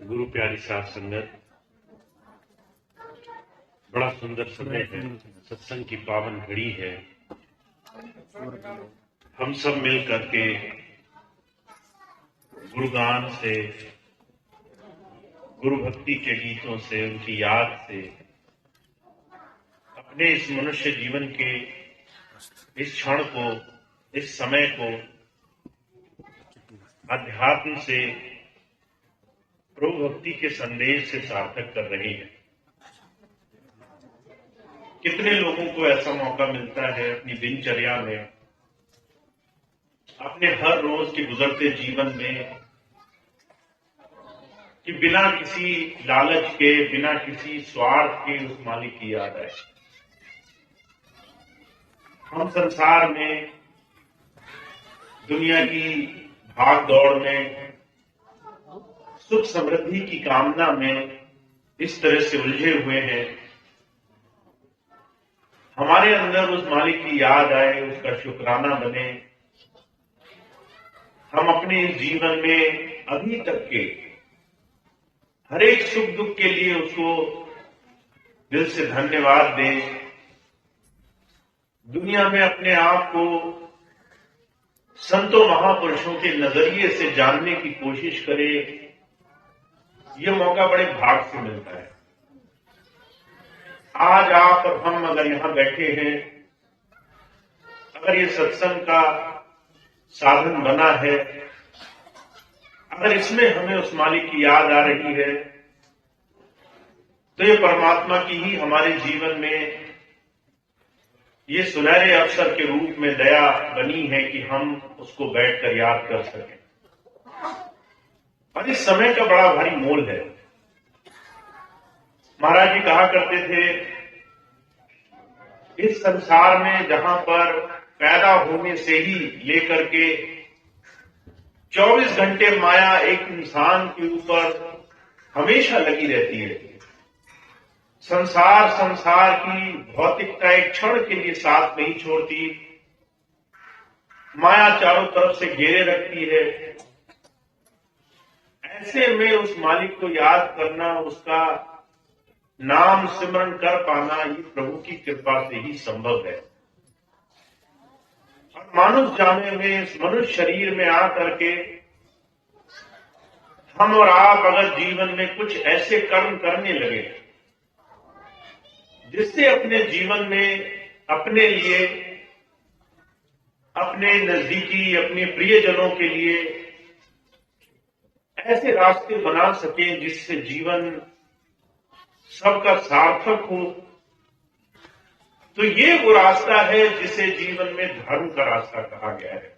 गुरु प्यारी साथ संगत, बड़ा सुंदर समय है। सत्संग की पावन घड़ी है। हम सब मिल करके गुरुगान से, गुरु भक्ति के गीतों से, उनकी याद से अपने इस मनुष्य जीवन के इस क्षण को, इस समय को अध्यात्म से, प्रभु भक्ति के संदेश से सार्थक कर रहे हैं। कितने लोगों को ऐसा मौका मिलता है अपनी दिनचर्या में, अपने हर रोज के गुजरते जीवन में, कि बिना किसी लालच के, बिना किसी स्वार्थ के उस मालिक की याद आए। हम संसार में, दुनिया की भाग दौड़ में, सुख समृद्धि की कामना में इस तरह से उलझे हुए हैं। हमारे अंदर उस मालिक की याद आए, उसका शुक्राना बने। हम अपने जीवन में अभी तक के हर एक सुख दुख के लिए उसको दिल से धन्यवाद दें। दुनिया में अपने आप को संतों महापुरुषों के नजरिए से जानने की कोशिश करें। यह मौका बड़े भाग से मिलता है। आज आप और हम अगर यहां बैठे हैं, अगर ये सत्संग का साधन बना है, अगर इसमें हमें उस मालिक की याद आ रही है, तो ये परमात्मा की ही हमारे जीवन में ये सुनहरे अवसर के रूप में दया बनी है कि हम उसको बैठकर याद कर सकें। और इस समय का बड़ा भारी मोल है। महाराज जी कहा करते थे, इस संसार में जहां पर पैदा होने से ही लेकर के 24 घंटे माया एक इंसान के ऊपर हमेशा लगी रहती है। संसार की भौतिकता एक क्षण के लिए साथ नहीं छोड़ती। माया चारों तरफ से घेरे रखती है। ऐसे में उस मालिक को याद करना, उसका नाम सिमरण कर पाना, ये प्रभु की कृपा से ही संभव है। और मानव जामे में, इस मनुष्य शरीर में आकर के हम और आप अगर जीवन में कुछ ऐसे कर्म करने लगे जिससे अपने जीवन में, अपने लिए, अपने नजदीकी, अपने प्रियजनों के लिए ऐसे रास्ते बना सके जिससे जीवन सबका सार्थक हो, तो ये वो रास्ता है जिसे जीवन में धर्म का रास्ता कहा गया है।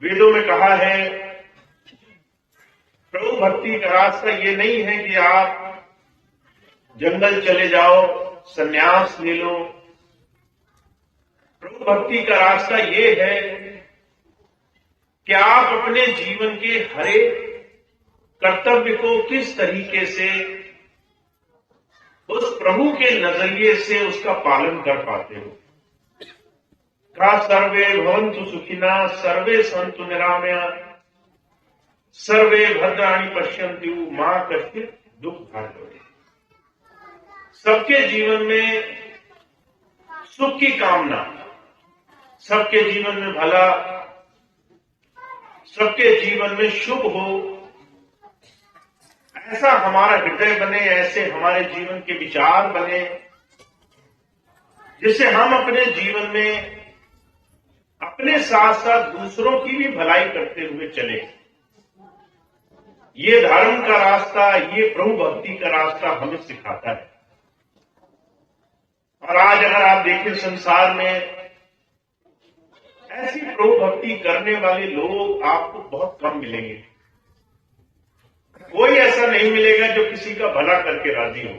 वेदों में कहा है, प्रभु भक्ति का रास्ता ये नहीं है कि आप जंगल चले जाओ, सन्यास ले लो। प्रभु भक्ति का रास्ता ये है कि आप अपने जीवन के हर एक कर्तव्य को किस तरीके से उस प्रभु के नजरिए से उसका पालन कर पाते हो। का सर्वे भवन्तु सुखिना, सर्वे सन्तु निरामया, सर्वे भद्राणि पश्यन्तु, मां कश्चित् दुख भाग् भवेत्। सबके जीवन में सुख की कामना, सबके जीवन में भला, सबके जीवन में शुभ हो, ऐसा हमारा हृदय बने, ऐसे हमारे जीवन के विचार बने, जिससे हम अपने जीवन में अपने साथ साथ दूसरों की भी भलाई करते हुए चले। ये धर्म का रास्ता, ये प्रभु भक्ति का रास्ता हमें सिखाता है। और आज अगर आप देखें संसार में ऐसी प्रभु भक्ति करने वाले लोग आपको बहुत कम मिलेंगे। कोई ऐसा नहीं मिलेगा जो किसी का भला करके राजी हो।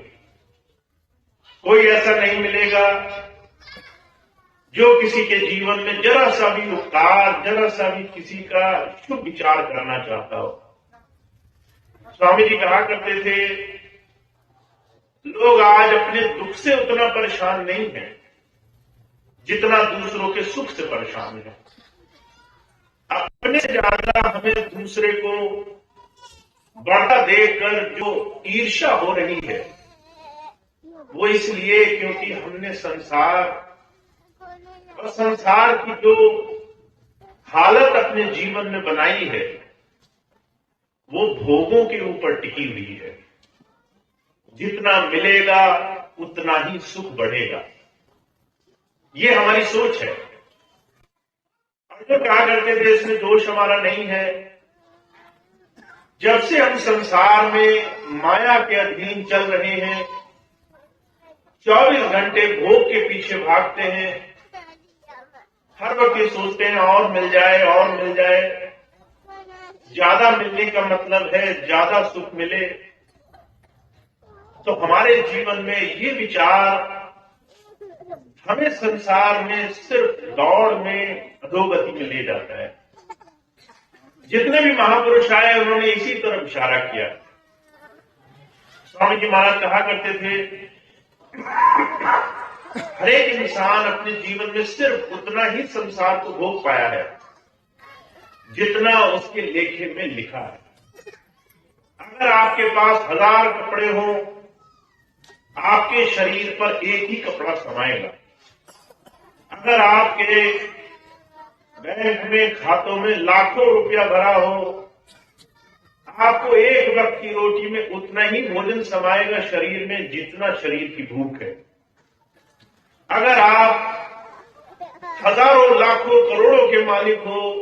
कोई ऐसा नहीं मिलेगा जो किसी के जीवन में जरा सा भी उपकार, जरा सा भी किसी का शुभ विचार करना चाहता हो। स्वामी जी कहा करते थे, लोग आज अपने दुख से उतना परेशान नहीं है जितना दूसरों के सुख से परेशान है। अपने से ज्यादा हमें दूसरे को बढ़ता देखकर जो ईर्ष्या हो रही है वो इसलिए क्योंकि हमने संसार और संसार की जो हालत अपने जीवन में बनाई है वो भोगों के ऊपर टिकी हुई है। जितना मिलेगा उतना ही सुख बढ़ेगा, ये हमारी सोच है। अर्जुन कहा करते थे इसमें दोष हमारा नहीं है। जब से हम संसार में माया के अधीन चल रहे हैं, 24 घंटे भोग के पीछे भागते हैं, हर वक्त ये सोचते हैं और मिल जाए और मिल जाए। ज्यादा मिलने का मतलब है ज्यादा सुख मिले। तो हमारे जीवन में ये विचार हमें संसार में सिर्फ दौड़ में अधोगति में ले जाता है। जितने भी महापुरुष आए उन्होंने इसी तरफ इशारा किया। स्वामी जी महाराज कहा करते थे हर एक इंसान अपने जीवन में सिर्फ उतना ही संसार को भोग पाया है जितना उसके लेखे में लिखा है। अगर आपके पास 1000 कपड़े हों, आपके शरीर पर एक ही कपड़ा समाएगा। अगर आपके बैंक में खातों में लाखों रुपया भरा हो, आपको एक वक्त की रोटी में उतना ही भोजन समाएगा शरीर में जितना शरीर की भूख है। अगर आप हजारों लाखों करोड़ों के मालिक हो,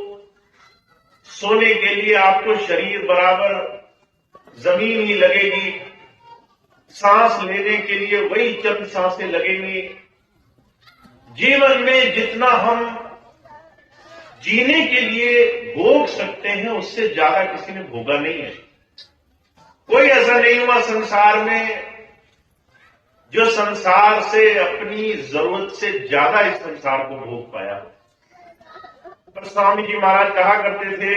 सोने के लिए आपको शरीर बराबर जमीन ही लगेगी, सांस लेने के लिए वही चंद सांसें लगेंगी। जीवन में जितना हम जीने के लिए भोग सकते हैं उससे ज्यादा किसी ने भोगा नहीं है। कोई ऐसा नहीं हुआ संसार में जो संसार से अपनी जरूरत से ज्यादा इस संसार को भोग पाया। पर स्वामी जी महाराज कहा करते थे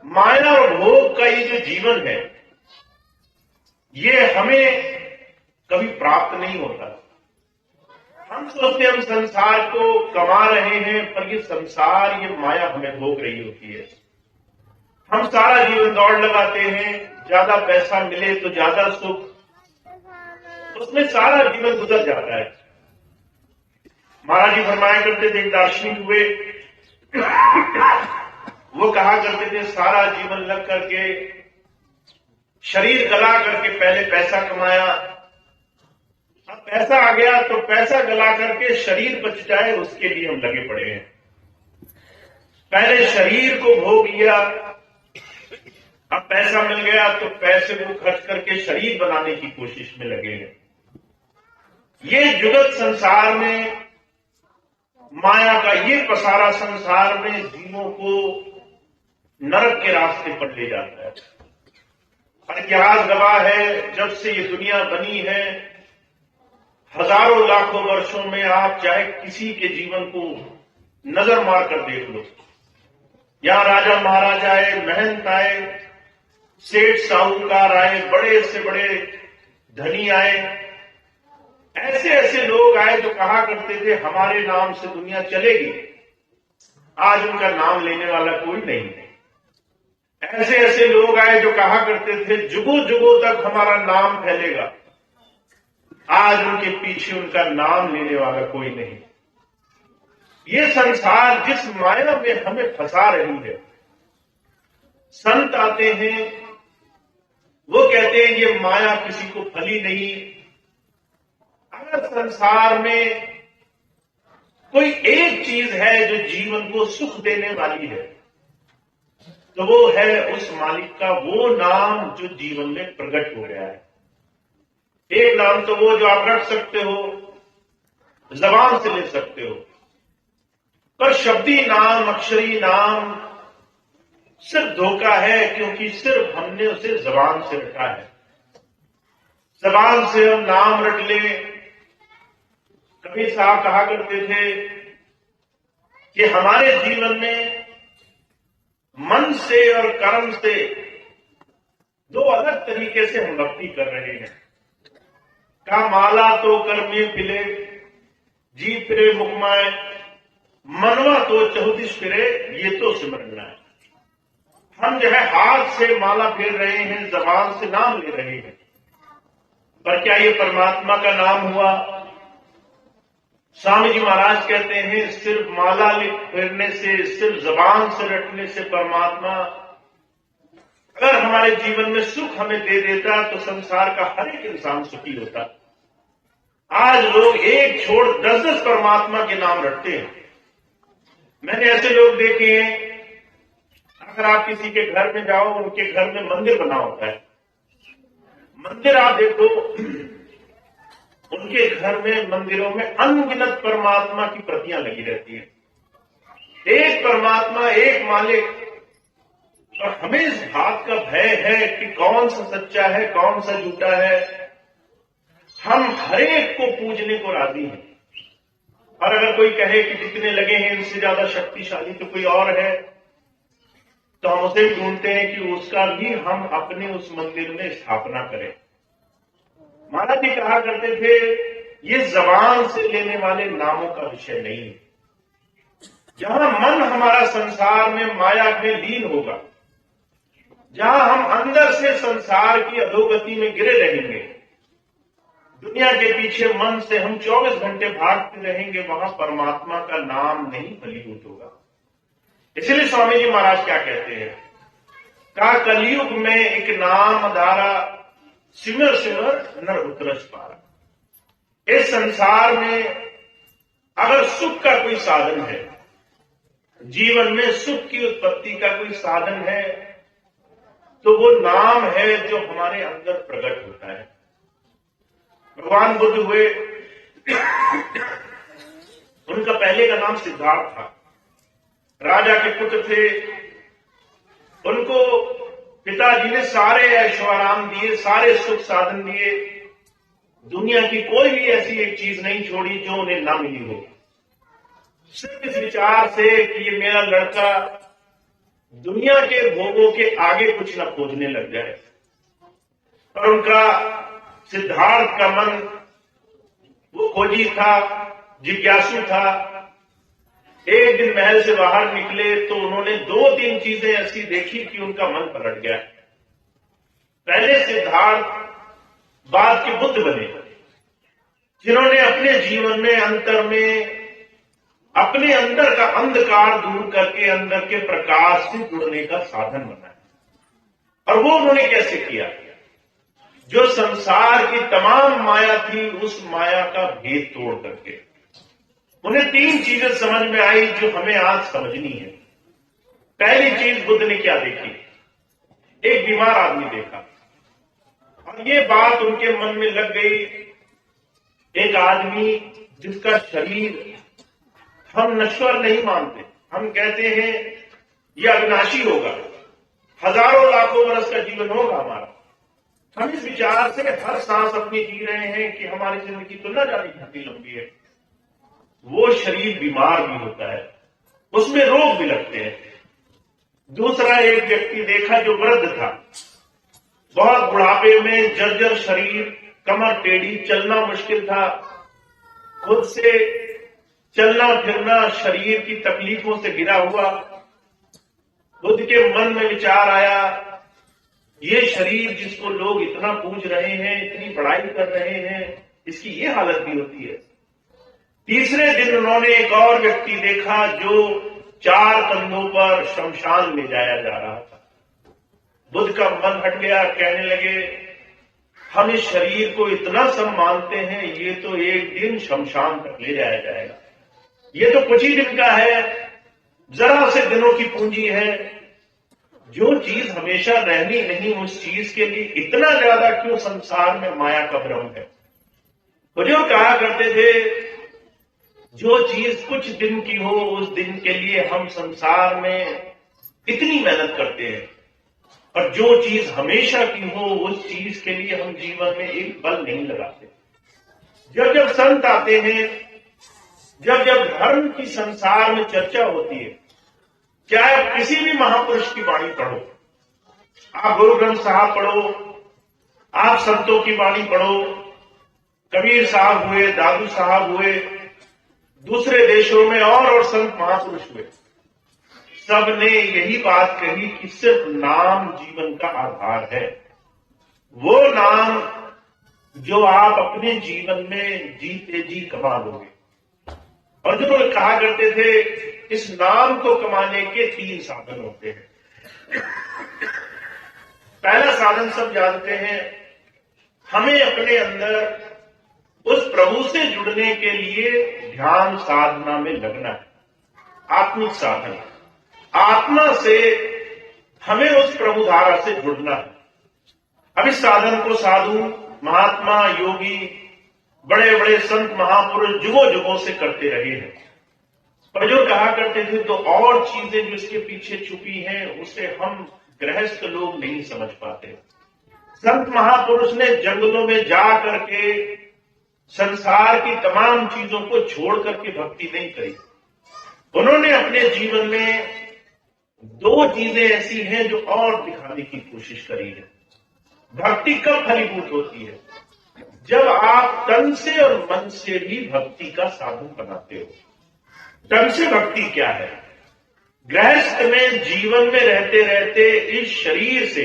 माया और भोग का ये जो जीवन है ये हमें कभी प्राप्त नहीं होता। हम सोचते हम संसार को कमा रहे हैं पर ये संसार ये माया हमें भोग रही होती है। हम सारा जीवन दौड़ लगाते हैं, ज्यादा पैसा मिले तो ज्यादा सुख, उसमें सारा जीवन गुजर जाता है। महाराज जी फरमाया करते थे, दार्शनिक हुए, वो कहा करते थे सारा जीवन लग करके शरीर गला करके पहले पैसा कमाया, अब पैसा आ गया तो पैसा गला करके शरीर बच जाए उसके लिए हम लगे पड़े हैं। पहले शरीर को भोग लिया, अब पैसा मिल गया तो पैसे को खर्च करके शरीर बनाने की कोशिश में लगे हैं। ये जुगत संसार में माया का ये पसारा संसार में जीवों को नरक के रास्ते पर ले जाता है। और इतिहास गवाह है जब से ये दुनिया बनी है, हजारों लाखों वर्षों में आप चाहे किसी के जीवन को नजर मार कर देख लो, यहां राजा महाराजा आए, महंत आए, सेठ साहूकार आए, बड़े से बड़े धनी आए, ऐसे ऐसे लोग आए जो कहा करते थे हमारे नाम से दुनिया चलेगी। आज उनका नाम लेने वाला कोई नहीं है। ऐसे ऐसे लोग आए जो कहा करते थे जुगों जुगों तक हमारा नाम फैलेगा। आज उनके पीछे उनका नाम लेने वाला कोई नहीं। ये संसार जिस माया में हमें फंसा रही है, संत आते हैं वो कहते हैं ये माया किसी को फली नहीं। अगर संसार में कोई एक चीज है जो जीवन को सुख देने वाली है तो वो है उस मालिक का वो नाम जो जीवन में प्रकट हो गया है। एक नाम तो वो जो आप रख सकते हो, जबान से ले सकते हो, पर शब्दी नाम, अक्षरी नाम सिर्फ धोखा है, क्योंकि सिर्फ हमने उसे जबान से रखा है। जबान से हम नाम रट ले। कबीर साहब कहा करते थे कि हमारे जीवन में मन से और कर्म से दो अलग तरीके से हम भक्ति कर रहे हैं। का माला तो कर्मे पिले, जी फिरे मुखमाए, मनवा तो चौदिश फिरे, ये तो सिमरना है। हम जो है हाथ से माला फेर रहे हैं, जबान से नाम ले रहे हैं, पर क्या ये परमात्मा का नाम हुआ? स्वामी जी महाराज कहते हैं सिर्फ माला फेरने से, सिर्फ जबान से रटने से परमात्मा अगर हमारे जीवन में सुख हमें दे देता तो संसार का हर एक इंसान सुखी होता। आज लोग एक छोड़ 10-10 परमात्मा के नाम रटते हैं। मैंने ऐसे लोग देखे हैं, अगर आप किसी के घर में जाओ, उनके घर में मंदिर बना होता है, मंदिर आप देखो, उनके घर में मंदिरों में अनगिनत परमात्मा की प्रतियां लगी रहती हैं। एक परमात्मा, एक मालिक। और हमें इस बात का भय है कि कौन सा सच्चा है, कौन सा झूठा है। हम हरेक को पूजने को राजी हैं, और अगर कोई कहे कि जितने लगे हैं इनसे ज्यादा शक्तिशाली तो कोई और है, तो हम उसे ढूंढते हैं कि उसका भी हम अपने उस मंदिर में स्थापना करें। महाराज जी कहा करते थे, ये जबान से लेने वाले नामों का विषय नहीं है। जहां मन हमारा संसार में माया में लीन होगा, जहां हम अंदर से संसार की अधोगति में गिरे रहेंगे, दुनिया के पीछे मन से हम 24 घंटे भागते रहेंगे, वहां परमात्मा का नाम नहीं फलीभूत होगा। इसलिए स्वामी जी महाराज क्या कहते हैं, का कलयुग में एक नाम धारा सिमर सिमर नर उतरस पारा। इस संसार में अगर सुख का कोई साधन है, जीवन में सुख की उत्पत्ति का कोई साधन है, तो वो नाम है जो हमारे अंदर प्रकट होता है। भगवान बुद्ध हुए, उनका पहले का नाम सिद्धार्थ था, राजा के पुत्र थे। उनको पिताजी ने सारे ऐश्वर्याम दिए, सारे सुख साधन दिए, दुनिया की कोई भी ऐसी एक चीज नहीं छोड़ी जो उन्हें ना मिली हो, सिर्फ इस विचार से कि ये मेरा लड़का दुनिया के भोगों के आगे कुछ न खोजने लग जाए। और उनका सिद्धार्थ का मन वो खोजी था, जिज्ञासु था। एक दिन महल से बाहर निकले तो उन्होंने 2-3 चीजें ऐसी देखी कि उनका मन पलट गया। पहले सिद्धार्थ, बाद के बुद्ध बने, जिन्होंने अपने जीवन में अंतर में अपने अंदर का अंधकार दूर करके अंदर के प्रकाश से जुड़ने का साधन बनाया। और वो उन्होंने कैसे किया? जो संसार की तमाम माया थी, उस माया का भेद तोड़ करके उन्हें 3 चीजें समझ में आई जो हमें आज समझनी है। पहली चीज बुद्ध ने क्या देखी? एक बीमार आदमी देखा, और ये बात उनके मन में लग गई। एक आदमी जिसका शरीर हम नश्वर नहीं मानते, हम कहते हैं ये अविनाशी होगा, हजारों लाखों वर्ष का जीवन होगा हमारा। हम इस विचार से हर सांस अपनी जी रहे हैं कि हमारी जिंदगी तो न जाने कितनी लंबी है। वो शरीर बीमार भी होता है, उसमें रोग भी लगते हैं। दूसरा एक व्यक्ति देखा जो वृद्ध था, बहुत बुढ़ापे में जर्जर शरीर, कमर टेढ़ी, चलना मुश्किल था, खुद से चलना फिरना शरीर की तकलीफों से घिरा हुआ। बुद्ध के मन में विचार आया, ये शरीर जिसको लोग इतना पूज रहे हैं, इतनी बड़ाई कर रहे हैं, इसकी ये हालत भी होती है। तीसरे दिन उन्होंने एक और व्यक्ति देखा जो 4 कंधों पर शमशान ले जाया जा रहा था। बुद्ध का मन हट गया, कहने लगे हम इस शरीर को इतना सम्मानते हैं, ये तो एक दिन शमशान तक ले जाया जाएगा। ये तो कुछ ही दिन का है, जरा से दिनों की पूंजी है। जो चीज हमेशा रहनी नहीं, उस चीज के लिए इतना ज्यादा क्यों संसार में माया का भ्रम है। हुजूर कहा करते थे, जो चीज कुछ दिन की हो, उस दिन के लिए हम संसार में इतनी मेहनत करते हैं, और जो चीज हमेशा की हो, उस चीज के लिए हम जीवन में एक बल नहीं लगाते। जब जब संत आते हैं, जब जब धर्म की संसार में चर्चा होती है, चाहे आप किसी भी महापुरुष की वाणी पढ़ो, आप गुरु ग्रंथ साहब पढ़ो, आप संतों की वाणी पढ़ो, कबीर साहब हुए, दादू साहब हुए, दूसरे देशों में और संत महापुरुष हुए, सबने यही बात कही कि सिर्फ नाम जीवन का आधार है। वो नाम जो आप अपने जीवन में जीते जी कमा लोगे। और जो लोग कहा करते थे इस नाम को कमाने के 3 साधन होते हैं। पहला साधन सब जानते हैं, हमें अपने अंदर उस प्रभु से जुड़ने के लिए ध्यान साधना में लगना है। आत्मिक साधन, आत्मा से हमें उस प्रभु धारा से जुड़ना है। अब इस साधन को साधु, महात्मा, योगी, बड़े बड़े संत महापुरुष युगों युगों से करते रहे हैं। पर जो कहा करते थे तो और चीजें जो इसके पीछे छुपी हैं उसे हम गृहस्थ लोग नहीं समझ पाते। संत महापुरुष ने जंगलों में जा करके संसार की तमाम चीजों को छोड़ करके भक्ति नहीं करी। उन्होंने अपने जीवन में 2 चीजें ऐसी हैं जो और दिखाने की कोशिश करी है। भक्ति कब फलीभूत होती है? जब आप तन से और मन से भी भक्ति का साधन बनाते हो। तन से भक्ति क्या है? गृहस्थ में जीवन में रहते रहते इस शरीर से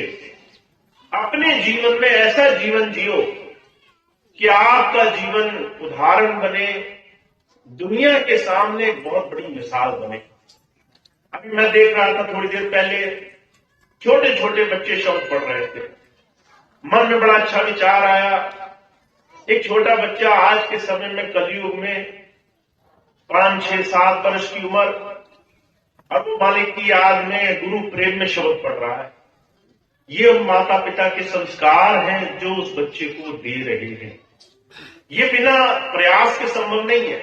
अपने जीवन में ऐसा जीवन जियो कि आपका जीवन उदाहरण बने, दुनिया के सामने एक बहुत बड़ी मिसाल बने। अभी मैं देख रहा था थोड़ी देर पहले, छोटे छोटे बच्चे शब्द पढ़ रहे थे। मन में बड़ा अच्छा विचार आया। एक छोटा बच्चा आज के समय में कलयुग में 5, 6, 7 वर्ष की उम्र, अब मालिक की याद में गुरु प्रेम में शब्द पढ़ रहा है। ये माता पिता के संस्कार हैं जो उस बच्चे को दे रहे हैं। ये बिना प्रयास के संभव नहीं है।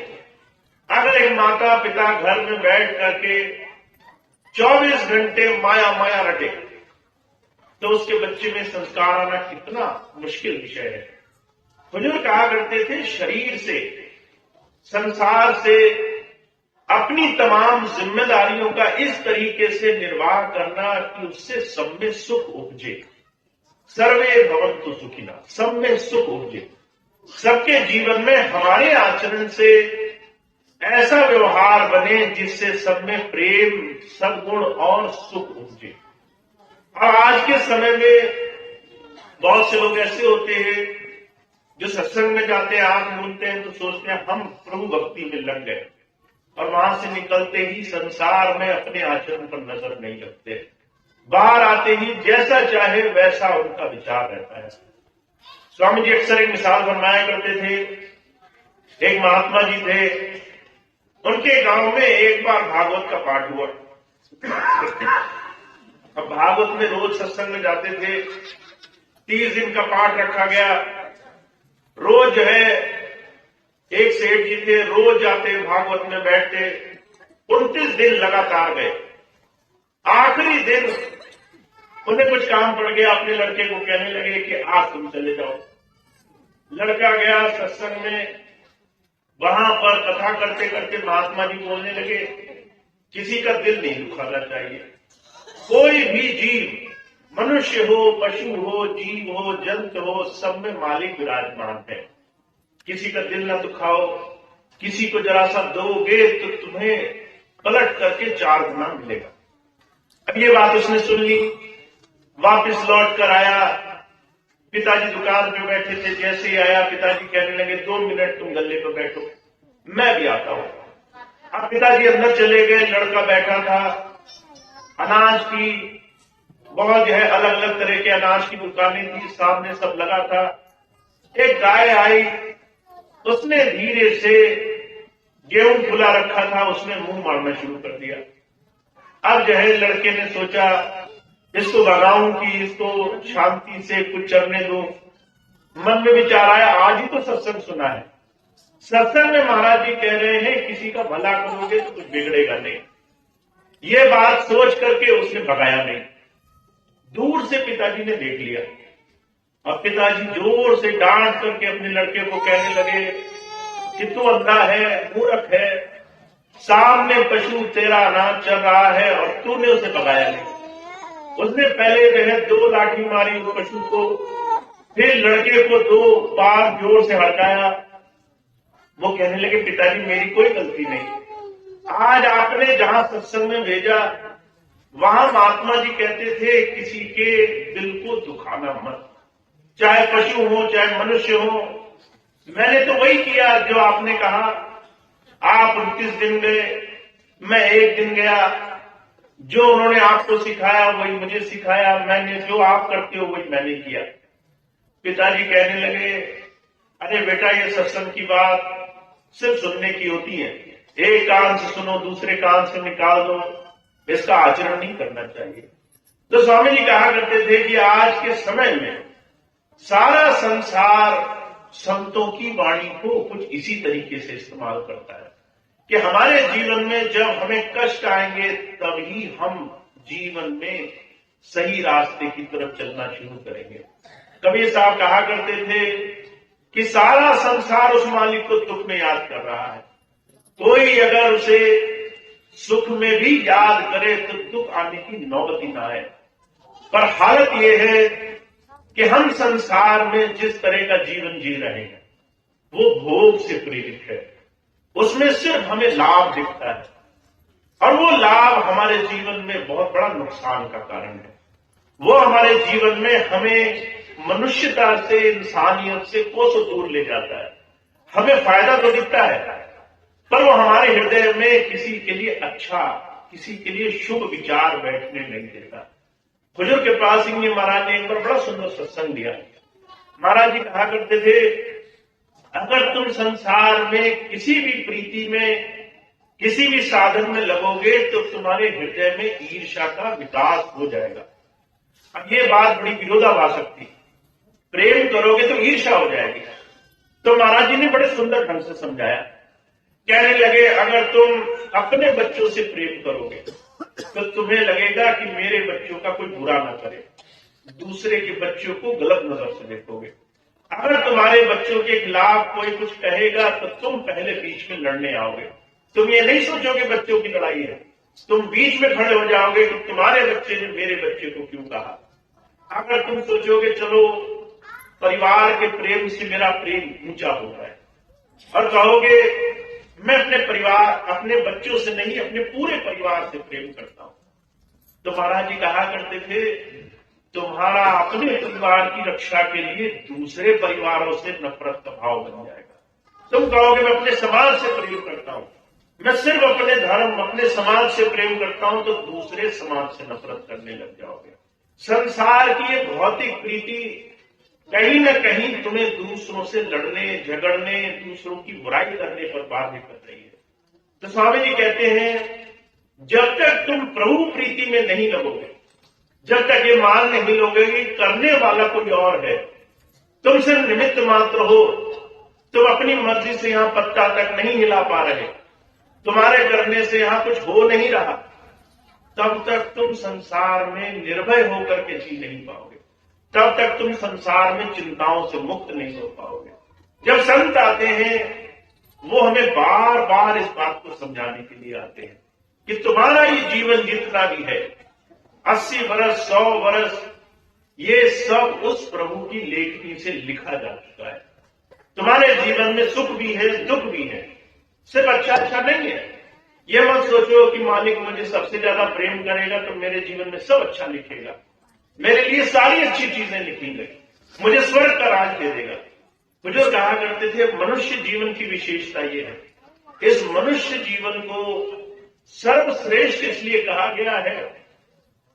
अगर एक माता पिता घर में बैठ करके 24 घंटे माया माया रटे तो उसके बच्चे में संस्कार आना कितना मुश्किल विषय है। हुजूर कहा करते थे शरीर से, संसार से अपनी तमाम जिम्मेदारियों का इस तरीके से निर्वाह करना कि उससे सब में सुख उपजे। सर्वे भवन्तु सुखिनः, सब में सुख उपजे। सबके जीवन में हमारे आचरण से ऐसा व्यवहार बने जिससे सब में प्रेम, सद्गुण और सुख उपजे। और आज के समय में बहुत से लोग ऐसे होते हैं जो सत्संग में जाते हैं, आंख मूंदते हैं तो सोचते हैं हम प्रभु भक्ति में लग गए, और वहां से निकलते ही संसार में अपने आचरण पर नजर नहीं रखते। बाहर आते ही जैसा चाहे वैसा उनका विचार रहता है। स्वामी जी अक्सर एक मिसाल फरमाया करते थे। एक महात्मा जी थे, उनके गांव में एक बार भागवत का पाठ हुआ। अब भागवत में रोज सत्संग में जाते थे। 30 दिन का पाठ रखा गया। रोज जो है एक सेठ जी थे, रोज जाते भागवत में बैठते। 29 दिन लगातार गए। आखिरी दिन उन्हें कुछ काम पड़ गया, अपने लड़के को कहने लगे कि आज तुम चले जाओ। लड़का गया सत्संग में। वहां पर कथा करते करते महात्मा जी बोलने लगे, किसी का दिल नहीं दुखाना चाहिए। कोई भी जीव, मनुष्य हो, पशु हो, जीव हो, जंतु हो, सब में मालिक विराजमान है। किसी का दिल न दुखाओ। किसी को जरा सा दोगे तो तुम्हें पलट करके 4 गुना मिलेगा। अब ये बात उसने सुन ली। वापस लौट कर आया। पिताजी दुकान पे बैठे थे। जैसे ही आया पिताजी कहने लगे 2 मिनट तुम गल्ले पर बैठो, मैं भी आता हूं। अब पिताजी अंदर चले गए। लड़का बैठा था। अनाज की बहुत जो है अलग अलग तरह के अनाज की दुकानें थी, सामने सब लगा था। एक गाय आई, उसने धीरे से गेहूं फुला रखा था, उसने मुंह मारना शुरू कर दिया। अब जो है लड़के ने सोचा इसको भगाऊं कि इसको शांति से कुछ चरने दो। मन में विचार आया आज ही तो सत्संग सुना है, सत्संग में महाराज जी कह रहे हैं किसी का भला करोगे तो कुछ बिगड़ेगा नहीं। ये बात सोच करके उसने भगाया नहीं। दूर से पिताजी ने देख लिया। अब पिताजी जोर से डांट करके अपने लड़के को कहने लगे कि तू अंधा है, मूर्ख है, सामने पशु तेरा अनाज चल रहा है और तूने उसे भगाया नहीं। उसने पहले वह 2 लाठी मारी उस पशु को, फिर लड़के को 2 बार जोर से हड़काया। वो कहने लगे पिताजी मेरी कोई गलती नहीं, आज आपने जहां सत्संग में भेजा वहां महात्मा जी कहते थे किसी के दिल को दुखाना मत, चाहे पशु हो चाहे मनुष्य हो। मैंने तो वही किया जो आपने कहा। आप 29 दिन गए, मैं 1 दिन गया। जो उन्होंने आपको सिखाया वही मुझे सिखाया, मैंने जो आप करते हो वही मैंने किया। पिताजी कहने लगे, अरे बेटा ये सत्संग की बात सिर्फ सुनने की होती है, एक कान से सुनो दूसरे कान से निकाल दो, इसका आचरण नहीं करना चाहिए। तो स्वामी जी कहा करते थे कि आज के समय में सारा संसार संतों की वाणी को कुछ इसी तरीके से इस्तेमाल करता है कि हमारे जीवन में जब हमें कष्ट आएंगे तभी हम जीवन में सही रास्ते की तरफ चलना शुरू करेंगे। कबीर साहब कहा करते थे कि सारा संसार उस मालिक को दुख में याद कर रहा है, कोई अगर उसे सुख में भी याद करे तो दुख आने की नौबत ही ना आए। पर हालत यह है कि हम संसार में जिस तरह का जीवन जी रहे हैं वो भोग से प्रेरित है, उसमें सिर्फ हमें लाभ दिखता है और वो लाभ हमारे जीवन में बहुत बड़ा नुकसान का कारण है। वो हमारे जीवन में हमें मनुष्यता से, इंसानियत से कोसों दूर ले जाता है। हमें फायदा तो दिखता है पर वो हमारे हृदय में किसी के लिए अच्छा, किसी के लिए शुभ विचार बैठने नहीं देता। हुजूर कृपाल सिंह जी महाराज ने एक बार बड़ा सुंदर सत्संग दिया। महाराज जी कहा करते थे, अगर तुम संसार में किसी भी प्रीति में, किसी भी साधन में लगोगे तो तुम्हारे हृदय में ईर्ष्या का विकास हो जाएगा। अब ये बात बड़ी विरोधाभासक थी, प्रेम करोगे तो ईर्ष्या हो जाएगी। तो महाराज जी ने बड़े सुंदर ढंग से समझाया। कहने लगे, अगर तुम अपने बच्चों से प्रेम करोगे तो तुम्हें लगेगा कि मेरे बच्चों का कोई बुरा ना करे, दूसरे के बच्चों को गलत नजर से देखोगे। अगर तुम्हारे बच्चों के खिलाफ कोई कुछ कहेगा तो तुम पहले बीच में लड़ने आओगे। तुम ये नहीं सोचोगे बच्चों की लड़ाई है, तुम बीच में खड़े हो जाओगे कि तुम्हारे बच्चे ने मेरे बच्चे को क्यों कहा। अगर तुम सोचोगे चलो परिवार के प्रेम से मेरा प्रेम ऊंचा हो रहा है और कहोगे मैं अपने परिवार, अपने बच्चों से नहीं अपने पूरे परिवार से प्रेम करता हूं, तो महाराज जी कहा करते थे, तुम्हारा अपने परिवार की रक्षा के लिए दूसरे परिवारों से नफरत का भाव बन जाएगा। तुम कहोगे मैं अपने समाज से प्रेम करता हूं, मैं सिर्फ अपने धर्म, अपने समाज से प्रेम करता हूं, तो दूसरे समाज से नफरत करने लग जाओगे। संसार की ये भौतिक प्रीति कहीं न कहीं तुम्हें दूसरों से लड़ने, झगड़ने, दूसरों की बुराई करने पर बाध्य कर रही है। तो स्वामी जी कहते हैं, जब तक तुम प्रभु प्रीति में नहीं लगोगे, जब तक ये मान नहीं लोगे कि करने वाला कोई और है, तुम सिर्फ निमित्त मात्र हो, तुम अपनी मर्जी से यहां पत्ता तक नहीं हिला पा रहे, तुम्हारे करने से यहां कुछ हो नहीं रहा, तब तक तुम संसार में निर्भय होकर के जी नहीं पाओगे, तब तक तुम संसार में चिंताओं से मुक्त नहीं हो पाओगे। जब संत आते हैं वो हमें बार बार इस बात को समझाने के लिए आते हैं कि तुम्हारा ये जीवन जितना भी है, 80 वर्ष, 100 वर्ष, ये सब उस प्रभु की लेखनी से लिखा जा चुका है। तुम्हारे जीवन में सुख भी है, दुख भी है, सिर्फ अच्छा अच्छा नहीं है। ये मत सोचो कि मालिक मुझे सबसे ज्यादा प्रेम करेगा तो मेरे जीवन में सब अच्छा लिखेगा, मेरे लिए सारी अच्छी चीजें लिखेंगे, मुझे स्वर्ग का राज दे देगा। मुझे कहा करते थे, मनुष्य जीवन की विशेषता ये है, इस मनुष्य जीवन को सर्वश्रेष्ठ इसलिए कहा गया है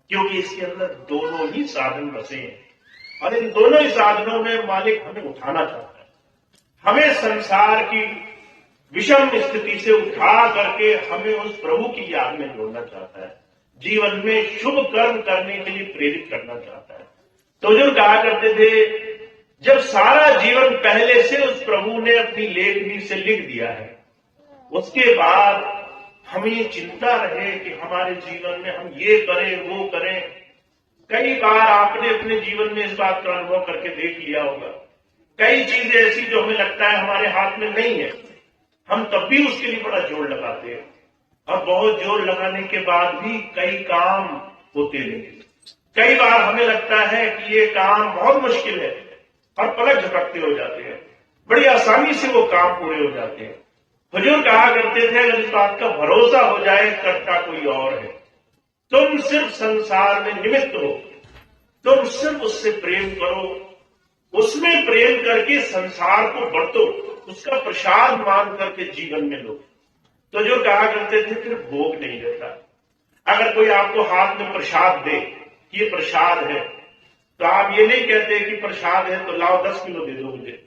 क्योंकि इसके अंदर दोनों ही साधन बसे हैं और इन दोनों ही साधनों में मालिक हमें उठाना चाहता है। हमें संसार की विषम स्थिति से उठा करके हमें उस प्रभु की याद में जोड़ना चाहता है, जीवन में शुभ कर्म करने के लिए प्रेरित करना चाहता है। तो जो कहा करते थे, जब सारा जीवन पहले से उस प्रभु ने अपनी लेखनी से लिख दिया है, उसके बाद हमें ये चिंता रहे कि हमारे जीवन में हम ये करें वो करें। कई बार आपने अपने जीवन में इस बात का अनुभव करके देख लिया होगा, कई चीजें ऐसी जो हमें लगता है हमारे हाथ में नहीं है, हम तब भी उसके लिए बड़ा जोर लगाते हैं और बहुत जोर लगाने के बाद भी कई काम होते नहीं। कई बार हमें लगता है कि ये काम बहुत मुश्किल है और पलक झपकते हो जाते हैं, बड़ी आसानी से वो काम पूरे हो जाते हैं। हुजूर कहा करते थे, अगर इस बात का भरोसा हो जाए करता कोई और है तुम सिर्फ संसार में निमित्त हो, तुम सिर्फ उससे प्रेम करो, उसमें प्रेम करके संसार को बरतो, उसका प्रसाद मान करके जीवन में लो। तो जो कहा करते थे फिर भोग नहीं रहता। अगर कोई आपको हाथ में प्रसाद दे, ये प्रसाद है, तो आप ये नहीं कहते कि प्रसाद है तो लाओ 10 किलो दे दो मुझे,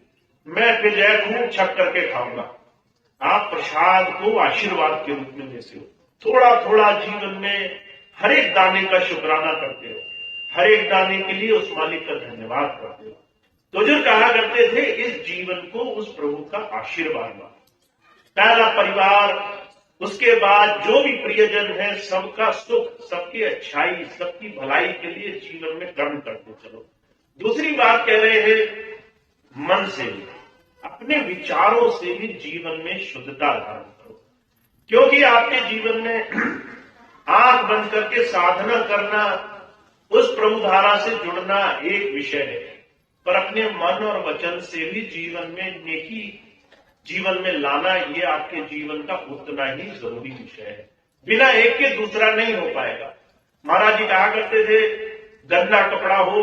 मैं फिर जय खूब छक करके खाऊंगा। आप प्रसाद को आशीर्वाद के रूप में लेते हो। थोड़ा थोड़ा जीवन में हर एक दाने का शुक्राना करते हो, हर एक दाने के लिए उस मालिक का धन्यवाद करते हो। तो जो कहा करते थे इस जीवन को उस प्रभु का आशीर्वाद मानो। पहला परिवार, उसके बाद जो भी प्रियजन है, सबका सुख, सबकी अच्छाई, सबकी भलाई के लिए जीवन में कर्म करते चलो। दूसरी बात कह रहे हैं मन से भी, अपने विचारों से भी जीवन में शुद्धता धारण करो। क्योंकि आपके जीवन में आंख बंद करके साधना करना, उस प्रभु धारा से जुड़ना एक विषय है, पर अपने मन और वचन से भी जीवन में नेकी जीवन में लाना, ये आपके जीवन का उतना ही जरूरी विषय है। बिना एक के दूसरा नहीं हो पाएगा। महाराज जी कहा करते थे गंदा कपड़ा हो,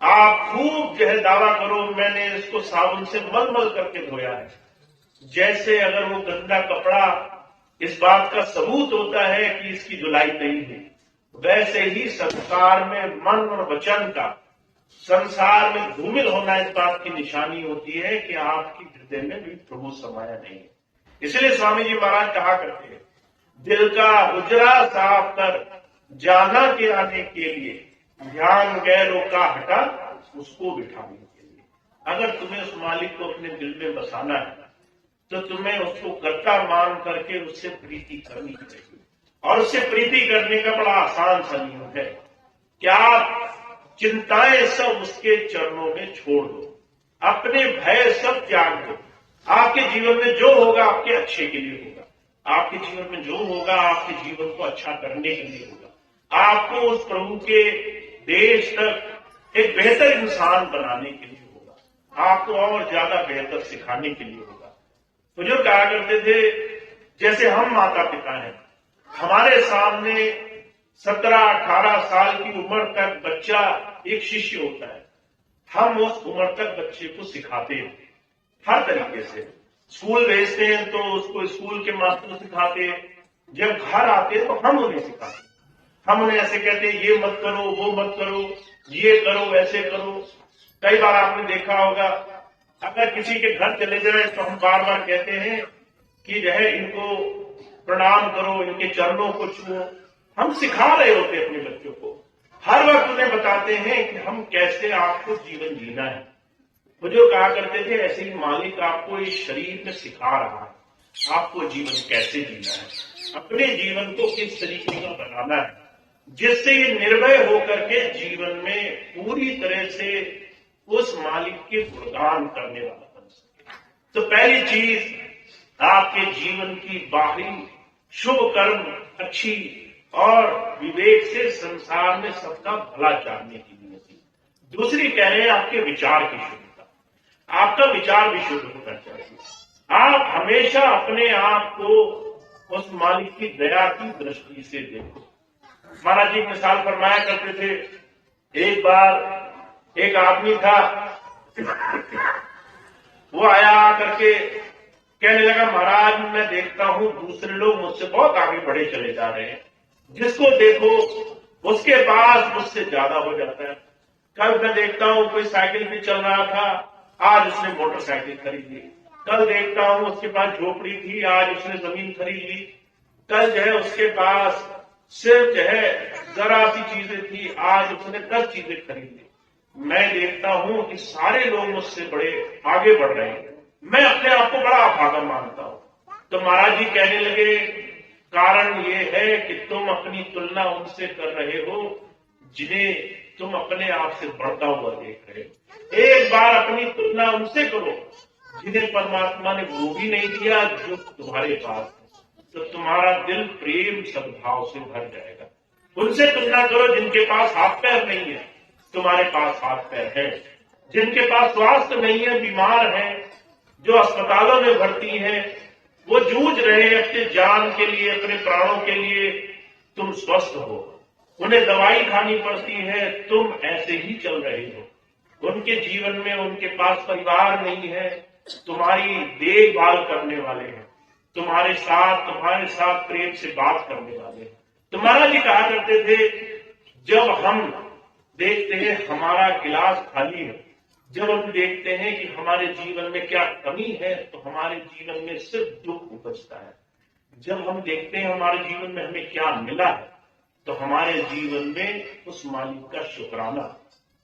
आप खूब जो है दावा करो मैंने इसको साबुन से मल करके धोया है, जैसे अगर वो गंदा कपड़ा इस बात का सबूत होता है कि इसकी धुलाई नहीं हुई, वैसे ही संसार में मन और वचन का, संसार में धूमिल होना इस बात की निशानी होती है कि आपकी हृदय में भी प्रभु समाया नहीं है। इसलिए स्वामी जी महाराज कहा करते हैं दिल का हुजरा साफ कर जाना के आने के लिए, ध्यान गैरों का हटा उसको बिठाने के लिए। अगर तुम्हें उस मालिक को अपने दिल में बसाना है तो तुम्हें उसको कर्ता मान करके उससे प्रीति करनी चाहिए। और उससे प्रीति करने का बड़ा आसान सा नियम है कि आप चिंताएं सब उसके चरणों में छोड़ दो, अपने भय सब त्याग दो। आपके जीवन में जो होगा आपके अच्छे के लिए होगा, आपके जीवन में जो होगा आपके जीवन को अच्छा करने के लिए होगा, आपको उस प्रभु के देश तक एक बेहतर इंसान बनाने के लिए होगा, आपको और ज्यादा बेहतर सिखाने के लिए होगा। तो जो कहा करते थे जैसे हम माता पिता हैं, हमारे सामने 17-18 साल की उम्र तक बच्चा एक शिष्य होता है, हम उस उम्र तक बच्चे को सिखाते हैं हर तरीके से। स्कूल भेजते हैं तो उसको स्कूल के मास्टर सिखाते हैं, जब घर आते हैं तो हम उन्हें सिखाते हैं। हम उन्हें ऐसे कहते हैं ये मत करो, वो मत करो, ये करो, वैसे करो। कई बार आपने देखा होगा अगर किसी के घर चले जाए तो हम बार बार कहते हैं कि जो है इनको प्रणाम करो, इनके चरणों को छुओ। हम सिखा रहे होते हैं अपने बच्चों को, हर वक्त उन्हें बताते हैं कि हम कैसे आपको जीवन जीना है। वो जो कहा करते थे ऐसे ही मालिक आपको इस शरीर में सिखा रहा है आपको जीवन कैसे जीना है, अपने जीवन को किस तरीके का बनाना है, जिससे ये निर्भय होकर के जीवन में पूरी तरह से उस मालिक के गुणगान करने वाला बन सके। तो पहली चीज आपके जीवन की बाहरी शुभ कर्म अच्छी और विवेक से संसार में सबका भला चाहने की नियति। दूसरी कह रहे हैं आपके विचार की शुद्धता, आपका विचार भी शुद्ध होना चाहिए। आप हमेशा अपने आप को उस मालिक की दया की दृष्टि से देखो। महाराज जी मिसाल फरमाया करते थे, एक बार एक आदमी था, वो आया करके कहने लगा महाराज मैं देखता हूं दूसरे लोग मुझसे बहुत आगे बढ़े चले जा रहे हैं, जिसको देखो उसके पास मुझसे ज्यादा हो जाता है। कल मैं देखता हूं कोई साइकिल पे चल रहा था, आज उसने मोटरसाइकिल खरीद ली। कल देखता हूं उसके पास झोपड़ी थी, आज उसने जमीन खरीद ली। कल जो है उसके पास सिर्फ जो है जरा सी चीजें थी, आज उसने 10 चीजें खरीद ली। मैं देखता हूं कि सारे लोग मुझसे बड़े आगे बढ़ रहे हैं, मैं अपने आप को बड़ा अभागा मानता हूं। तो महाराज जी कहने लगे कारण ये है कि तुम अपनी तुलना उनसे कर रहे हो जिन्हें तुम अपने आप से बढ़ता हुआ देख रहे हो। एक बार अपनी तुलना उनसे करो जिन्हें परमात्मा ने वो भी नहीं दिया जो तुम्हारे पास है, तो तुम्हारा दिल प्रेम सद्भाव से भर जाएगा। उनसे तुलना करो जिनके पास हाथ पैर नहीं है, तुम्हारे पास हाथ पैर है। जिनके पास स्वास्थ्य नहीं है, बीमार है, जो अस्पतालों में भर्ती है, वो जूझ रहे हैं अपने जान के लिए, अपने प्राणों के लिए, तुम स्वस्थ हो, उन्हें दवाई खानी पड़ती है, तुम ऐसे ही चल रहे हो। उनके जीवन में उनके पास परिवार नहीं है, तुम्हारी देखभाल करने वाले हैं, तुम्हारे साथ प्रेम से बात करने वाले हैं। तो महाराज जी कहा करते थे, जब हम देखते हैं हमारा गिलास खाली है, जब हम देखते हैं कि हमारे जीवन में क्या कमी है, तो हमारे जीवन में सिर्फ दुख उपजता है। जब हम देखते हैं हमारे जीवन में हमें क्या मिला है, तो हमारे जीवन में उस मालिक का शुक्राना,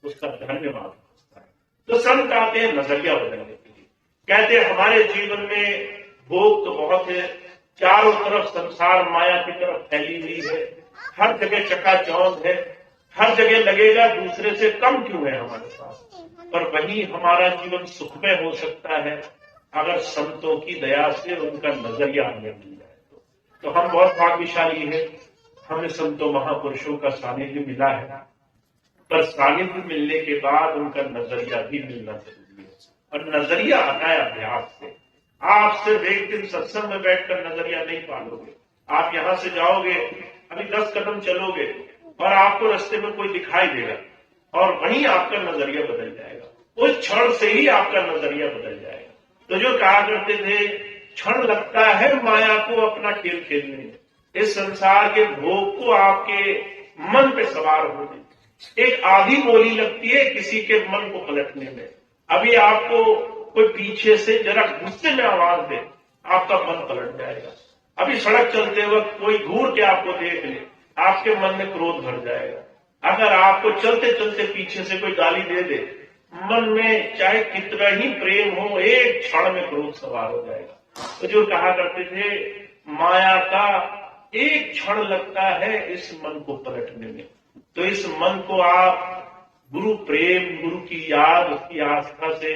उसका धन्यवाद होता है। तो संत आते हैं नजरिया बदलने के लिए, कहते हैं हमारे जीवन में भोग तो बहुत है, चारों तरफ संसार माया की तरफ फैली हुई है, हर जगह चकाचौंध है, हर जगह लगेगा दूसरे से कम क्यों है हमारे पास, पर वही हमारा जीवन सुखमय हो सकता है अगर संतों की दया से उनका नजरिया हमें मिल जाए। तो हम बहुत भाग्यशाली हैं, हमें संतों महापुरुषों का सानिध्य मिला है, पर सानिध्य मिलने के बाद उनका नजरिया भी मिलना जरूरी है। और नजरिया आता है अभ्यास से। आप सिर्फ एक दिन सत्संग में बैठकर नजरिया नहीं पालोगे। आप यहां से जाओगे, अभी 10 कदम चलोगे और आपको रास्ते में कोई दिखाई देगा और वहीं आपका नजरिया बदल जाएगा, उस क्षण से ही आपका नजरिया बदल जाएगा। तो जो कहा करते थे, क्षण लगता है माया को अपना खेल खेलने में, इस संसार के भोग को आपके मन पे सवार होने, एक आधी बोली लगती है किसी के मन को पलटने में। अभी आपको कोई पीछे से जरा गुस्से में आवाज दे, आपका मन पलट जाएगा। अभी सड़क चलते वक्त कोई घूर के आपको देख ले, आपके मन में क्रोध भर जाएगा। अगर आपको चलते चलते पीछे से कोई गाली दे दे, मन में चाहे कितना ही प्रेम हो, एक क्षण में क्रोध सवार हो जाएगा। तो जो कहा करते थे, माया का एक क्षण लगता है इस मन को पलटने में। तो इस मन को आप गुरु प्रेम, गुरु की याद, उसकी आस्था से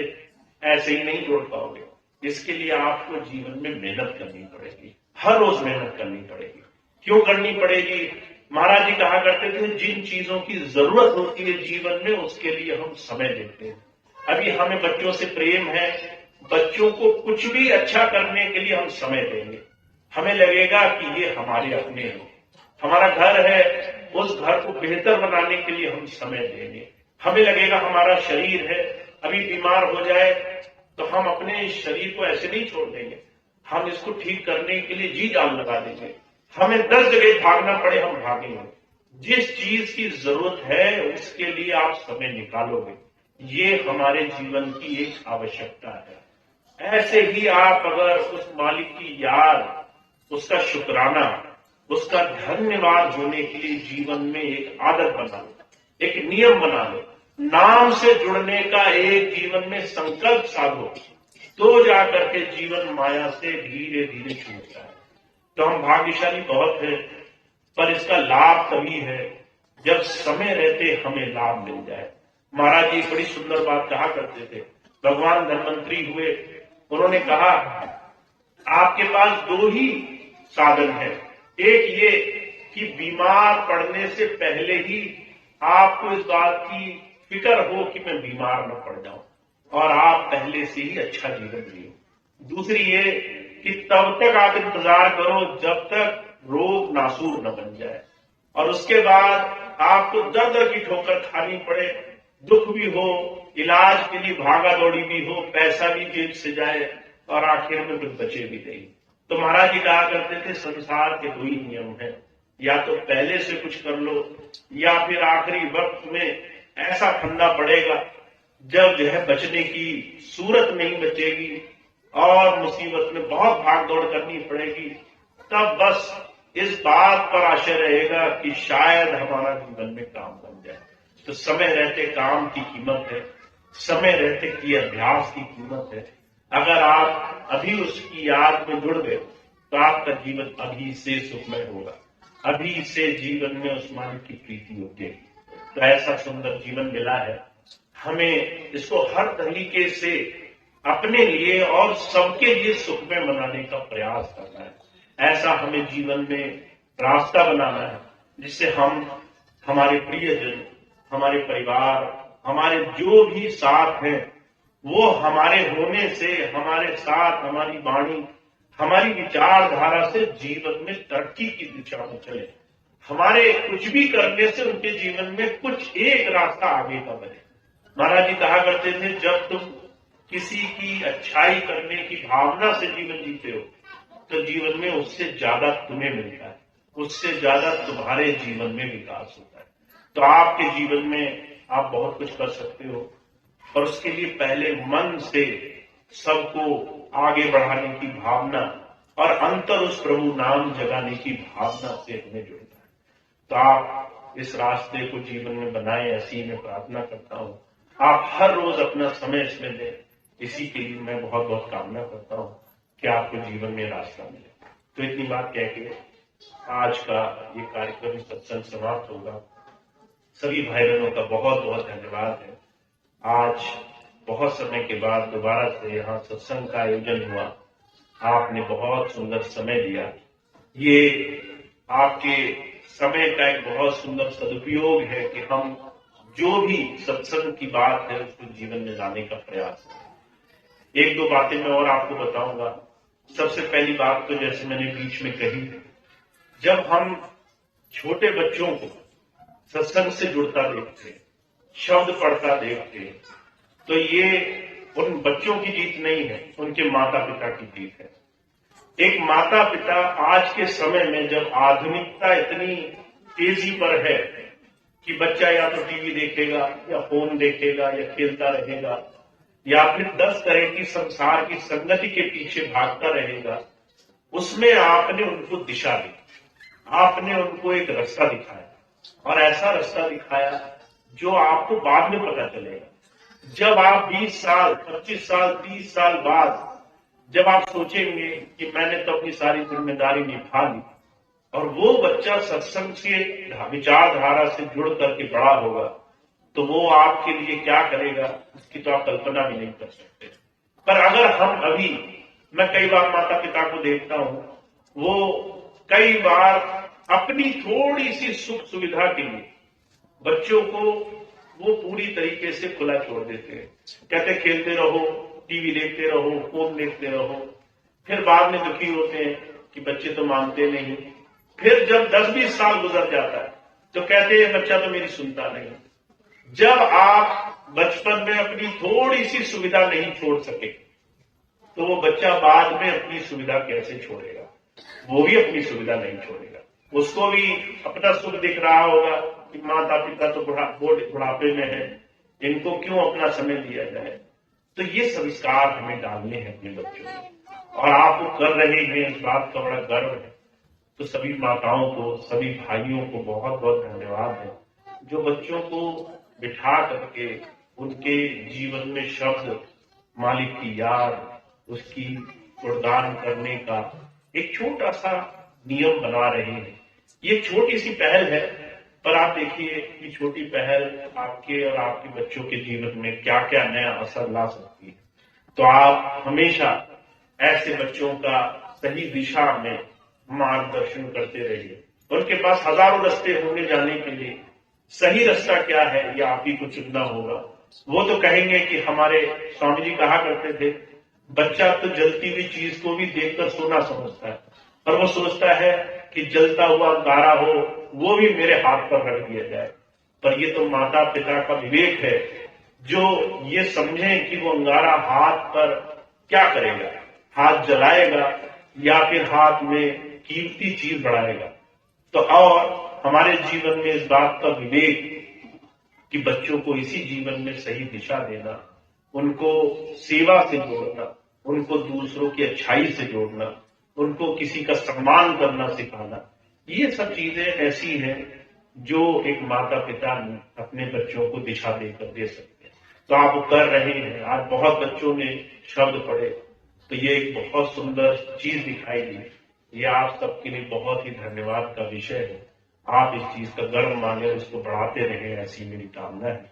ऐसे ही नहीं जोड़ पाओगे। इसके लिए आपको जीवन में मेहनत करनी पड़ेगी, हर रोज मेहनत करनी पड़ेगी। क्यों करनी पड़ेगी? महाराज जी कहा करते थे, जिन चीजों की जरूरत होती है जीवन में, उसके लिए हम समय देते हैं। अभी हमें बच्चों से प्रेम है, बच्चों को कुछ भी अच्छा करने के लिए हम समय देंगे। हमें लगेगा कि ये हमारे अपने हैं, हमारा घर है, उस घर को बेहतर बनाने के लिए हम समय देंगे। हमें लगेगा हमारा शरीर है, अभी बीमार हो जाए तो हम अपने शरीर को ऐसे नहीं छोड़ देंगे, हम इसको ठीक करने के लिए जी जान लगा देंगे। हमें 10 जगह भागना पड़े, हम भागेंगे। जिस चीज की जरूरत है उसके लिए आप समय निकालोगे, ये हमारे जीवन की एक आवश्यकता है। ऐसे ही आप अगर उस मालिक की याद, उसका शुक्राना, उसका धन्यवाद होने के लिए जीवन में एक आदत बना लो, एक नियम बना लो, नाम से जुड़ने का एक जीवन में संकल्प साधो, तो जाकर के जीवन माया से धीरे धीरे छूटता है। तो हम भाग्यशाली बहुत है, पर इसका लाभ तभी है जब समय रहते हमें लाभ मिल जाए। महाराज जी बड़ी सुंदर बात कहा करते थे, भगवान धन्वंतरी हुए, उन्होंने कहा आपके पास 2 ही साधन है। एक ये कि बीमार पड़ने से पहले ही आपको इस बात की फिक्र हो कि मैं बीमार न पड़ जाऊं और आप पहले से ही अच्छा जीवन जियो। दूसरी ये कि तब तक आप इंतजार करो जब तक रोग नासूर न बन जाए, और उसके बाद आपको दर दर की ठोकर खानी पड़े, दुख भी हो, इलाज के लिए भागा दौड़ी भी हो, पैसा भी जेब से जाए और आखिर में कुछ बचे भी नहीं। तो महाराज जी कहा करते थे, संसार के 2 ही नियम है, या तो पहले से कुछ कर लो, या फिर आखिरी वक्त में ऐसा फंदा पड़ेगा जब जो है बचने की सूरत नहीं बचेगी और मुसीबत में बहुत भाग दौड़ करनी पड़ेगी, तब बस इस बात पर आशा रहेगा कि शायद हमारा जीवन में काम बन जाए। तो समय रहते काम की कीमत है, समय रहते किए अभ्यास की कीमत है। अगर आप अभी उसकी याद में जुड़ गए तो आपका जीवन अभी से सुखमय होगा, अभी से जीवन में उस मान की प्रीति होगी। तो ऐसा सुंदर जीवन मिला है, हमें इसको हर तरीके से अपने लिए और सबके लिए सुखमय बनाने का प्रयास करना है। ऐसा हमें जीवन में रास्ता बनाना है जिससे हम, हमारे प्रियजन, हमारे परिवार, हमारे जो भी साथ हैं, वो हमारे होने से, हमारे साथ, हमारी वाणी, हमारी विचारधारा से जीवन में तरक्की की दिशा में चले। हमारे कुछ भी करने से उनके जीवन में कुछ एक रास्ता आगे का बने। महाराज जी कहा करते थे, जब तुम किसी की अच्छाई करने की भावना से जीवन जीते हो तो जीवन में उससे ज्यादा तुम्हें मिलता है, उससे ज्यादा तुम्हारे जीवन में विकास होता है। तो आपके जीवन में आप बहुत कुछ कर सकते हो, और उसके लिए पहले मन से सबको आगे बढ़ाने की भावना और अंतर उस प्रभु नाम जगाने की भावना से हमें जुड़ना है। तो आप इस रास्ते को जीवन में बनाए, ऐसी मैं प्रार्थना करता हूं। आप हर रोज अपना समय इसमें दें, इसी के लिए मैं बहुत बहुत कामना करता हूं कि आपको जीवन में रास्ता मिले। तो इतनी बात कह के आज का ये कार्यक्रम सत्संग समाप्त होगा। सभी भाई बहनों का बहुत बहुत धन्यवाद है। आज बहुत समय के बाद दोबारा से यहाँ सत्संग का आयोजन हुआ। आपने बहुत सुंदर समय दिया। ये आपके समय का एक बहुत सुंदर सदुपयोग है कि हम जो भी सत्संग की बात है उसको जीवन में लाने का प्रयास करें। एक दो बातें मैं और आपको बताऊंगा। सबसे पहली बात तो जैसे मैंने बीच में कही, जब हम छोटे बच्चों को सत्संग से जुड़ता देखते, शब्द पढ़ता देखते, तो ये उन बच्चों की जीत नहीं है, उनके माता पिता की जीत है। एक माता पिता आज के समय में जब आधुनिकता इतनी तेजी पर है कि बच्चा या तो टीवी देखेगा या फोन देखेगा या खेलता रहेगा या फिर 10 तरह की संसार की संगति के पीछे भागता रहेगा, उसमें आपने उनको दिशा दी, आपने उनको एक रास्ता दिखाया, और ऐसा रास्ता दिखाया जो आपको बाद में पता चलेगा। जब आप 20 साल, 25 साल, 30 साल बाद जब आप सोचेंगे कि मैंने तो अपनी सारी जिम्मेदारी निभा ली, और वो बच्चा सत्संग से विचारधारा से जुड़ करके बड़ा होगा, तो वो आपके लिए क्या करेगा उसकी तो आप कल्पना भी नहीं कर सकते। पर अगर हम अभी, मैं कई बार माता पिता को देखता हूं, वो कई बार अपनी थोड़ी सी सुख सुविधा के लिए बच्चों को वो पूरी तरीके से खुला छोड़ देते हैं। कहते खेलते रहो, टीवी देखते रहो, फोन देखते रहो। फिर बाद में दुखी होते हैं कि बच्चे तो मानते नहीं। फिर जब 10-20 साल गुजर जाता है तो कहते हैं बच्चा तो मेरी सुनता नहीं। जब आप बचपन में अपनी थोड़ी सी सुविधा नहीं छोड़ सके तो वो बच्चा बाद में अपनी सुविधा कैसे छोड़ेगा? वो भी अपनी सुविधा नहीं छोड़ेगा। उसको भी अपना सुख दिख रहा होगा कि माता पिता तो बुढ़ापे में है, इनको क्यों अपना समय दिया जाए। तो ये संस्कार हमें डालने हैं अपने बच्चों में, और आप वो कर रहे हैं, इस बात का बड़ा गर्व है। तो सभी माताओं को, सभी भाइयों को बहुत बहुत धन्यवाद है जो बच्चों को बिठा करके उनके जीवन में शब्द, मालिक की याद, उसकी गुणगान करने का एक छोटा सा नियम बना रहे हैं। ये छोटी सी पहल है, पर आप देखिए कि छोटी पहल आपके और आपके बच्चों के जीवन में क्या क्या नया असर ला सकती है। तो आप हमेशा ऐसे बच्चों का सही दिशा में मार्गदर्शन करते रहिए। उनके पास हजारों रास्ते होंगे जाने के लिए, सही रास्ता क्या है ये आप ही को चुनना होगा। वो तो कहेंगे कि हमारे स्वामी जी कहा करते थे, बच्चा तो जलती हुई चीज को भी देखकर सोना समझता है, और वो सोचता है कि जलता हुआ अंगारा हो वो भी मेरे हाथ पर रख दिया जाए। पर ये तो माता पिता का विवेक है जो ये समझे कि वो अंगारा हाथ पर क्या करेगा, हाथ जलाएगा या फिर हाथ में कीमती चीज बढ़ाएगा। तो और हमारे जीवन में इस बात का विवेक कि बच्चों को इसी जीवन में सही दिशा देना, उनको सेवा से जोड़ना, उनको दूसरों की अच्छाई से जोड़ना, उनको किसी का सम्मान करना सिखाना, ये सब चीजें ऐसी हैं जो एक माता पिता अपने बच्चों को दिशा देकर दे सकते हैं। तो आप कर रहे हैं। आज बहुत बच्चों ने शब्द पढ़े, तो ये एक बहुत सुंदर चीज दिखाई दी। ये आप सबके लिए बहुत ही धन्यवाद का विषय है। आप इस चीज का गर्व माने, उसको बढ़ाते रहे, ऐसी मेरी कामना है।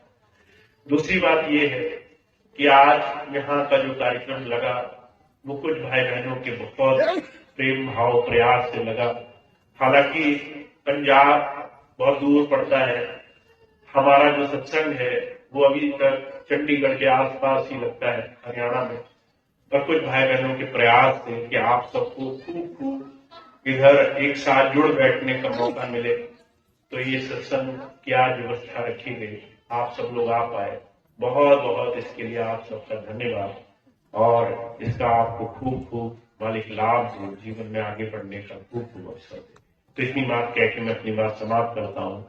दूसरी बात ये है कि आज यहाँ का जो कार्यक्रम लगा वो कुछ भाई बहनों के बहुत प्रेम भाव प्रयास से लगा। हालांकि पंजाब बहुत दूर पड़ता है, हमारा जो सत्संग है वो अभी तक चंडीगढ़ के आसपास ही लगता है, हरियाणा में। पर कुछ भाई बहनों के प्रयास से कि आप सबको खूब खूब इधर एक साथ जुड़ बैठने का मौका मिले, तो ये सत्संग की आज व्यवस्था रखी गई, आप सब लोग आ पाए, बहुत बहुत इसके लिए आप सबका धन्यवाद। और इसका आपको खूब खूब मालिक लाभ दे, जीवन में आगे बढ़ने का खूब खूब अवसर दे। तो इतनी बात कह के मैं अपनी बात समाप्त करता हूँ।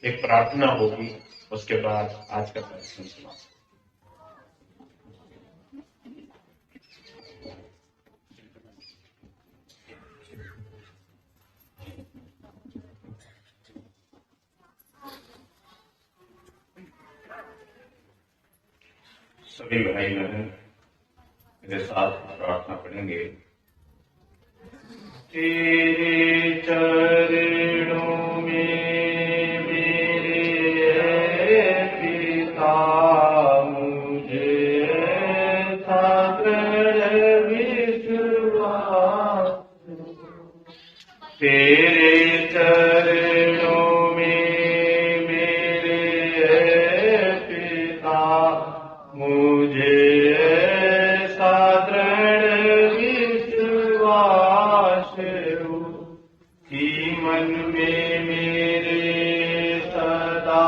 एक प्रार्थना होगी, उसके बाद आज का कार्यक्रम समाप्त। सभी भाई बहन मेरे साथ प्रार्थना करेंगे। तेरे चरणों में मेरे पिता, मुझे था दृढ़ विश्वास। तेरे चरणों में मेरे पिता, मुझे ऐसा दृढ़ विश्वास हो कि मन में मेरे सदा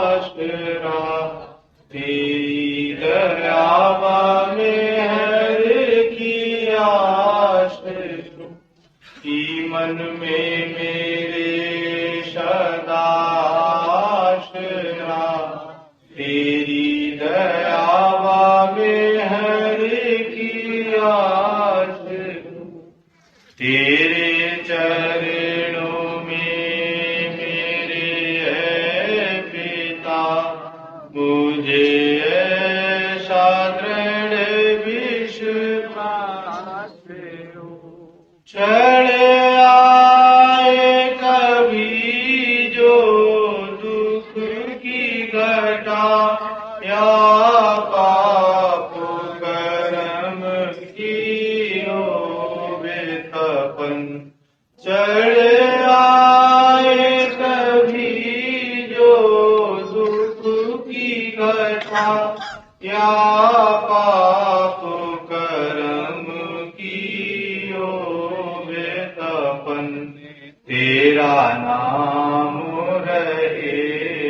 आसरा तेरी दया में हर की आस हो कि मन में मेरे सदा आसरा तेरी दया में हर की आस हो। तेरे चरणों में मेरे है पिता, मुझे ऐसा दृढ़ विश्वास हो। चढ़ आए कभी जो दुख की घटा या पाप कर्म की हो बेतपन, चढ़ आए कभी जो दुख की घटा या पाप कर्म की हो बेतपन, तेरा नाम रहे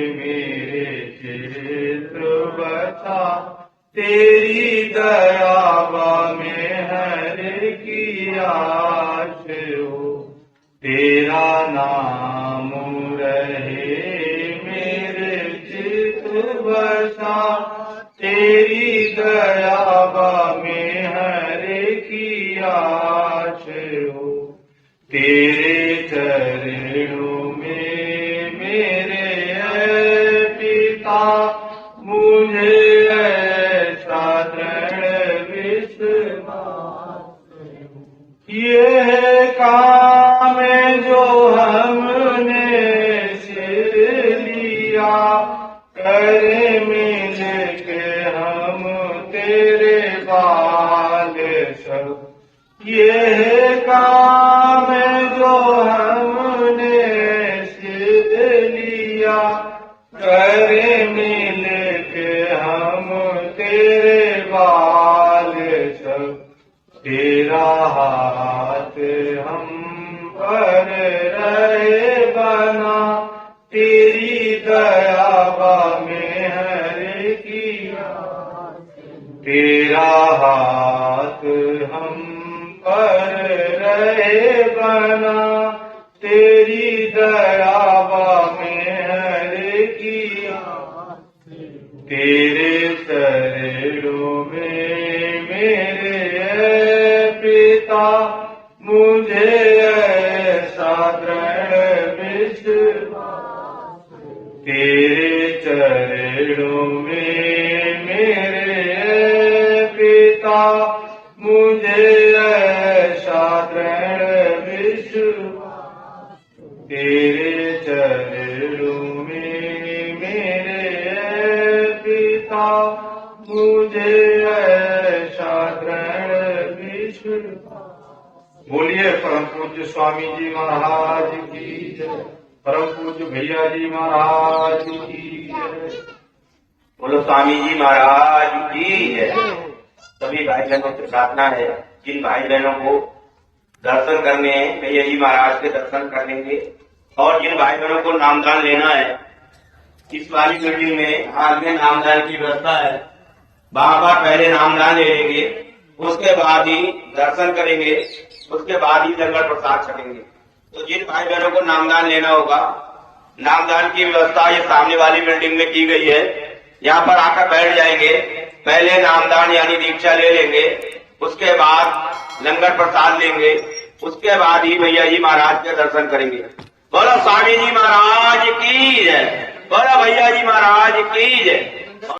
मेरे चित्र बचा, तेरी दया में हर की आस हो। तेरा नाम रहे मेरे चित बसा, तेरी दया में हर की आस हो। तेरे चरणों में मेरे है पिता, मुझे ऐसा दृढ़ विश्वास हो। ये काम है जो हमने सिर लिया, करे मिल के हम तेरे बाल सब। ये काम है जो हमने सिद्ध लिया, करे मिल के हम तेरे बाल सब। तेरा हाथ हम पर रहे बना, तेरी दया में हर की आस। तेरा हाथ हम पर रहे बना, तेरी दया में हर की आस। तेरे चरणों में मेरे है पिता, मुझे ऐसा दृढ़ विश्वास। तेरे चरणों में मेरे है पिता, मुझे ऐसा दृढ़ विश्वास। तेरे चरणों में मेरे है पिता, मुझे ऐसा दृढ़ विश्वास। बोलिए परम पूज्य स्वामी जी महाराज की जय, परम पूज्य भैया जी महाराज की जय। बोलो स्वामी जी महाराज की जय। सभी भाई बहनों से प्रार्थना है, जिन भाई बहनों को दर्शन करने हैं भैया जी महाराज के दर्शन कर लेंगे, और जिन भाई बहनों को नामदान लेना है, इस वाली बिल्डिंग में हाल में नामदान की व्यवस्था है। वहां पर पहले नामदान ले लेंगे, उसके बाद ही दर्शन करेंगे, उसके बाद ही लंगर प्रसाद छकेंगे। तो जिन भाई बहनों को नामदान लेना होगा, नामदान की व्यवस्था ये सामने वाली बिल्डिंग में की गई है। यहाँ पर आकर बैठ जाएंगे, पहले नामदान यानी दीक्षा ले लेंगे, उसके बाद लंगर प्रसाद लेंगे, उसके बाद ही भैया जी महाराज के दर्शन करेंगे। बोलो स्वामी जी महाराज की जय, बोलो भैया जी महाराज की जय।